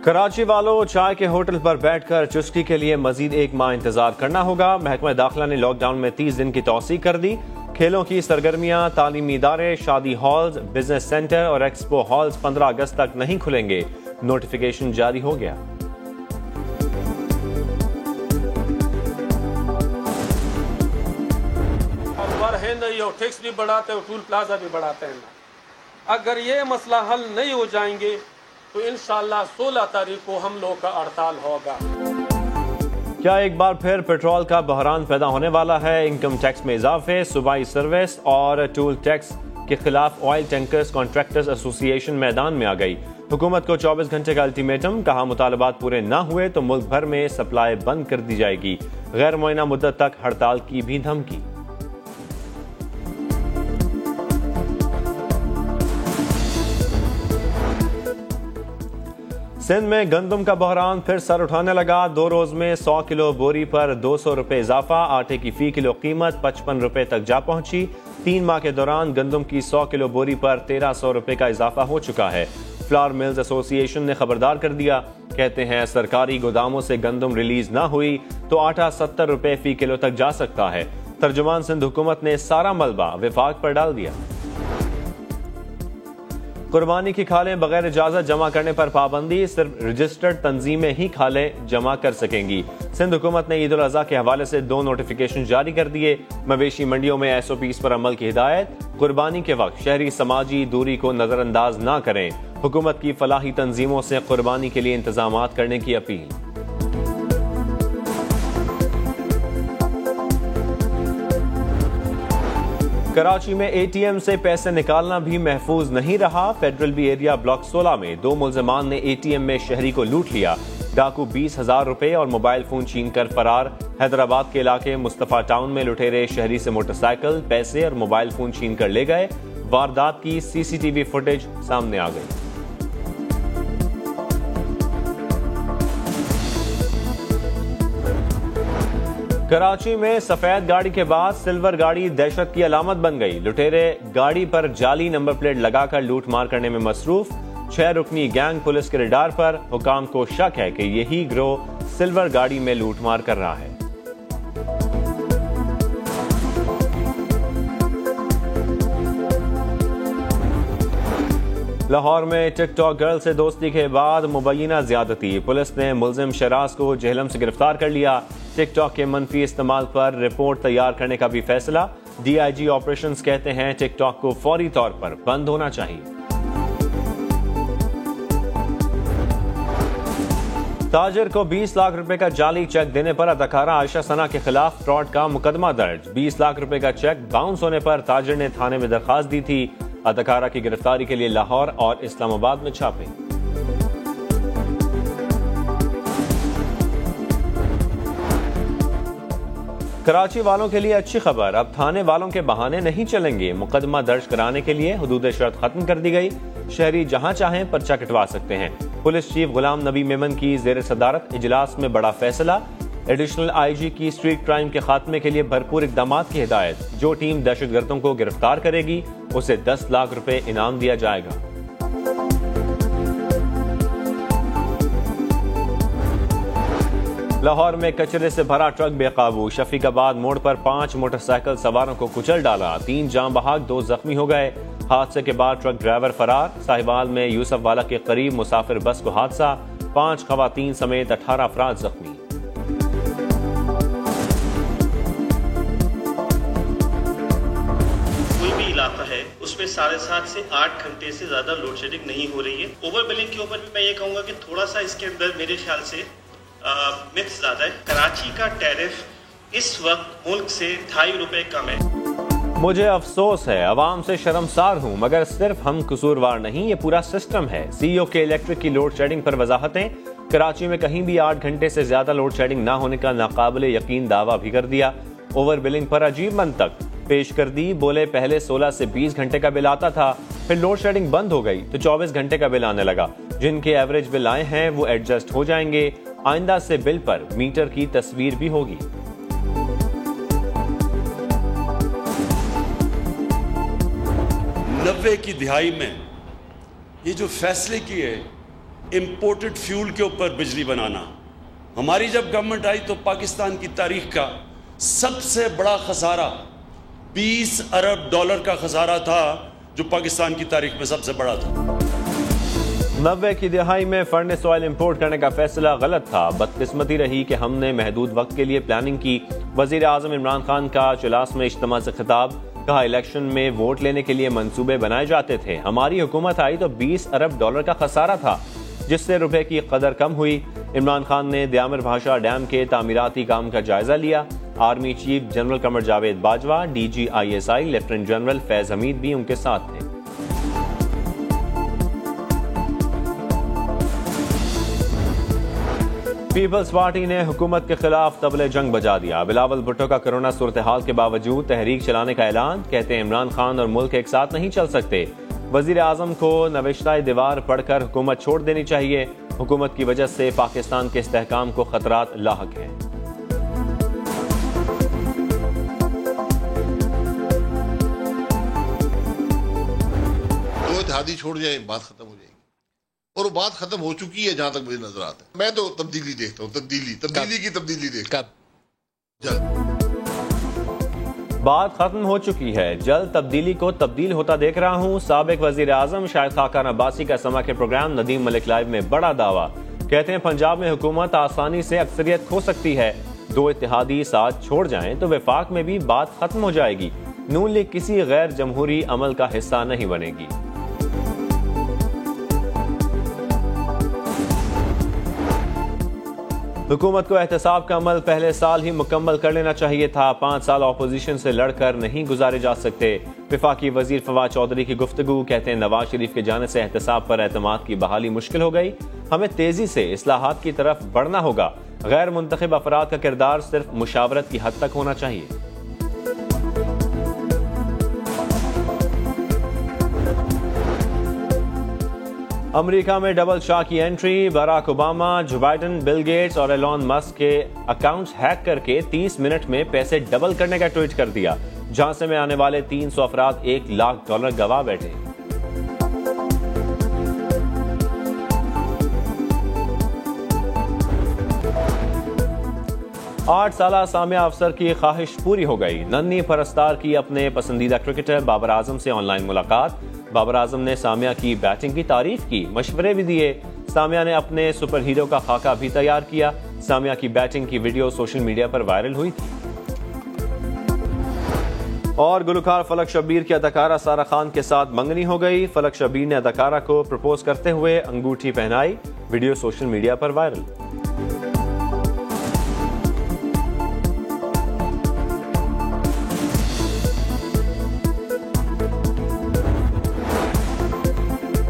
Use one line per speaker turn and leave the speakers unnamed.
कराची वालों, चाय के होटल पर बैठकर चुस्की के लिए मजीद एक माह इंतजार करना होगा। महकमा दाखिला ने लॉकडाउन में 30 दिन की तौसीक कर दी। खेलों की सरगर्मियां, तालीमी इदारे, शादी हॉल्स, बिजनेस सेंटर और एक्सपो हॉल्स 15 अगस्त तक नहीं खुलेंगे। नोटिफिकेशन जारी हो गया।
टैक्स भी बढ़ाते हैं, टूल प्लाजा भी बढ़ाते हैं। अगर ये मसला हल नहीं हो जाएंगे तो इंशाअल्लाह 16 तारीख को हम लोग का हड़ताल होगा।
क्या एक बार फिर पेट्रोल का बहरान पैदा होने वाला है? इनकम टैक्स में इजाफे, सूबाई सर्विस और टूल टैक्स के खिलाफ ऑयल टैंकर्स कॉन्ट्रैक्टर्स एसोसिएशन मैदान में आ गई। हुकूमत को 24 घंटे का अल्टीमेटम, कहा मुतालबात पूरे ना हुए तो मुल्क भर में सप्लाई बंद कर दी जाएगी। गैर मुअय्यना मुद्दत तक हड़ताल की भी धमकी। सिंध में गंदम का बहरान फिर सर उठाने लगा। 2 रोज में 100 किलो बोरी पर 200 रुपए इजाफा। आटे की फी किलो कीमत 55 रुपए तक जा पहुंची। 3 माह के दौरान गंदम की 100 किलो बोरी पर 1300 रुपए का इजाफा हो चुका है। फ्लावर मिल्स एसोसिएशन ने खबरदार कर दिया। कहते हैं सरकारी गोदामों से गंदम रिलीज ना हुई तो आटा 70 रुपए फी किलो तक जा सकता है। तर्जुमान सिंध हुकूमत ने सारा मलबा विफाक पर डाल दिया। कुर्बानी की खालें बगैर इजाजत जमा करने पर पाबंदी, सिर्फ रजिस्टर्ड तंजीमें ही खालें जमा कर सकेंगी। सिंध हुकूमत ने ईद उल अज़हा के हवाले से 2 नोटिफिकेशन जारी कर दिए। मवेशी मंडियों में SOPs पर अमल की हिदायत। कुर्बानी के वक्त शहरी समाजी दूरी को नजरअंदाज ना करें। हुकूमत की फलाही तंजीमों से कुर्बानी के लिए इंतजामात करने की अपील। कराची में ATM से पैसे निकालना भी महफूज नहीं रहा। फेडरल बी एरिया ब्लॉक 16 में 2 मुल्जिमान ने ATM में शहरी को लूट लिया। डाकू 20,000 रुपए और मोबाइल फोन छीन कर फरार। हैदराबाद के इलाके मुस्तफा टाउन में लुटेरे शहरी से मोटरसाइकिल, पैसे और मोबाइल फोन छीन कर ले गए। वारदात की CCTV फुटेज सामने आ गई। कराची में सफेद गाड़ी के बाद सिल्वर गाड़ी दहशत की अलामत बन गई। लुटेरे गाड़ी पर जाली नंबर प्लेट लगाकर लूट मार करने में मसरूफ। 6 रुकनी गैंग पुलिस के रडार पर। हुकाम को शक है कि यही गिरोह सिल्वर गाड़ी में लूट मार कर रहा है। लाहौर में टिकटॉक गर्ल से दोस्ती के बाद मुबैना ज्यादती। पुलिस ने मुलजिम शराज को जेहलम से गिरफ्तार कर लिया। टिकटॉक के मनफी इस्तेमाल पर रिपोर्ट तैयार करने का भी फैसला। DIG ऑपरेशंस कहते हैं टिकटॉक को फौरी तौर पर बंद होना चाहिए। ताजिर को 20 लाख रुपए का जाली चेक देने पर अदाकारा आयशा सना के खिलाफ फ्रॉड का मुकदमा दर्ज। 20 लाख रुपए का चेक बाउंस होने पर ताजिर ने थाने में दरखास्त दी थी। अदाकारा की गिरफ्तारी के लिए लाहौर और इस्लामाबाद में छापे। कराची वालों के लिए अच्छी खबर, अब थाने वालों के बहाने नहीं चलेंगे। मुकदमा दर्ज कराने के लिए हुदूद शर्त खत्म कर दी गई। शहरी जहां चाहें पर्चा कटवा सकते हैं। पुलिस चीफ गुलाम नबी मेमन की जेर सदारत इजलास में बड़ा फैसला। एडिशनल IG की स्ट्रीट क्राइम के खात्मे के लिए भरपूर इकदाम की हिदायत। जो टीम दहशतगर्दों को गिरफ्तार करेगी उसे 10 लाख रुपए इनाम दिया जाएगा। लाहौर में कचरे से भरा ट्रक बेकाबू। शफीकाबाद मोड़ पर 5 मोटरसाइकिल सवारों को कुचल डाला। 3 जाँ बहक, 2 जख्मी हो गए। हादसे के बाद ट्रक ड्राइवर फरार। साहिवाल में यूसुफ वाला के करीब मुसाफिर बस को हादसा। 5 खवातीन समेत 18 अफराद जख्मी।
कोई भी इलाका है उसमें 7.5 से 8 घंटे से ज्यादा लोड शेडिंग नहीं हो रही है। ओवर बिलिंग के ऊपर भी मैं ये कहूँगा कि थोड़ा सा इसके अंदर मेरे ख्याल से मिथ्स ज्यादा है। कराची का टैरिफ इस वक्त मुल्क से 2.5 रुपए कम है।
मुझे अफसोस है, अवाम से शर्मसार हूँ, मगर सिर्फ हम कसूरवार नहीं, ये पूरा सिस्टम है। CEO के इलेक्ट्रिक की लोड शेडिंग पर वजाहतें। कराची में कहीं भी 8 घंटे से ज्यादा लोड शेडिंग ना होने का नाकाबिले यकीन दावा भी कर दिया। ओवर बिलिंग पर अजीब मंतक पेश कर दी। बोले पहले 16 से 20 घंटे का बिल आता था, फिर लोड शेडिंग बंद हो गई तो 24 घंटे का बिल आने लगा। जिनके एवरेज बिल आए हैं वो एडजस्ट हो जाएंगे। आइंदा से बिल पर मीटर की तस्वीर भी होगी।
90 की दिहाई में ये जो फैसले किए इंपोर्टेड फ्यूल के ऊपर बिजली बनाना। हमारी जब गवर्नमेंट आई तो पाकिस्तान की तारीख का सबसे बड़ा खसारा $20 अरब का खसारा था, जो पाकिस्तान की तारीख में सबसे बड़ा था।
90 की दिहाई में फर्नेस ऑयल इंपोर्ट करने का फैसला गलत था। बदकिस्मती रही कि हमने महदूद वक्त के लिए प्लानिंग की। वजीर आजम इमरान खान का चुलास में इज्तिमा से खिताब, कहा इलेक्शन में वोट लेने के लिए मंसूबे बनाए जाते थे, हमारी हुकूमत आई तो $20 अरब का खसारा था, जिससे रुपए की कदर कम हुई। इमरान खान ने द्यामर भाषा डैम के तामीराती काम का जायजा लिया। Army chief general Qamar Javed Bajwa, DG ISI lieutenant general Faiz Hameed भी उनके साथ थे। पीपल्स पार्टी ने हुकूमत के खिलाफ तबले जंग बजा दिया। बिलावल भुट्टो का कोरोना सूरत हाल के बावजूद तहरीक चलाने का ऐलान, कहते हैं इमरान खान और मुल्क एक साथ नहीं चल सकते। वजीर आजम को नविश्ता दीवार पढ़कर हुकूमत छोड़ देनी चाहिए। हुकूमत की वजह से पाकिस्तान के इस्तेहकाम को खतरात लाहक हैं।
दो इत्तेहादी छोड़ जाए, बात खत्म हो जाएगी, और वो बात खत्म हो चुकी है जहां तक मुझे नजर आता है। मैं तो तब्दीली देखता हूँ, तब्दीली देखता हूँ जल्द।
बात खत्म हो चुकी है, जल्द तब्दीली को तब्दील होता देख रहा हूँ। साबिक वजीर आजम शाहिद खाकान अब्बासी का समा के प्रोग्राम नदीम मलिक लाइव में बड़ा दावा, कहते हैं पंजाब में हुकूमत आसानी से अक्सरियत खो सकती है। दो इत्तेहादी साथ छोड़ जाएं तो वफाक में भी बात खत्म हो जाएगी। नून लीग किसी गैर जमहूरी अमल का हिस्सा नहीं बनेगी। हुकूमत को एहतसाब का अमल पहले साल ही मुकम्मल कर लेना चाहिए था। 5 साल अपोजिशन से लड़कर नहीं गुजारे जा सकते। वफाकी वजीर फवाद चौधरी की गुफ्तगू, कहते हैं नवाज शरीफ के जाने से एहतसाब पर एतमाद की बहाली मुश्किल हो गई। हमें तेजी से इस्लाहात की तरफ बढ़ना होगा। गैर मुंतखब अफराद का किरदार सिर्फ मुशावरत की हद तक होना चाहिए। अमेरिका में डबल शाह की एंट्री, बराक ओबामा, जो बाइडन, बिल गेट्स और एलॉन मस्क के अकाउंट्स हैक करके 30 मिनट में पैसे डबल करने का ट्वीट कर दिया। झांसे में आने वाले 300 अफराद $1 लाख गवा बैठे। आठ साला सामिया अफसर की ख्वाहिश पूरी हो गई। नन्ही परस्तार की अपने पसंदीदा क्रिकेटर बाबर आजम से ऑनलाइन मुलाकात। बाबर आजम ने सामिया की बैटिंग की तारीफ की, मशवरे भी दिए। सामिया ने अपने सुपर हीरो का खाका भी तैयार किया। सामिया की बैटिंग की वीडियो सोशल मीडिया पर वायरल हुई थी। और गुलकार फलक शब्बीर की अदाकारा सारा खान के साथ मंगनी हो गई। फलक शब्बीर ने अदाकारा को प्रपोज करते हुए अंगूठी पहनाई। वीडियो सोशल मीडिया पर वायरल।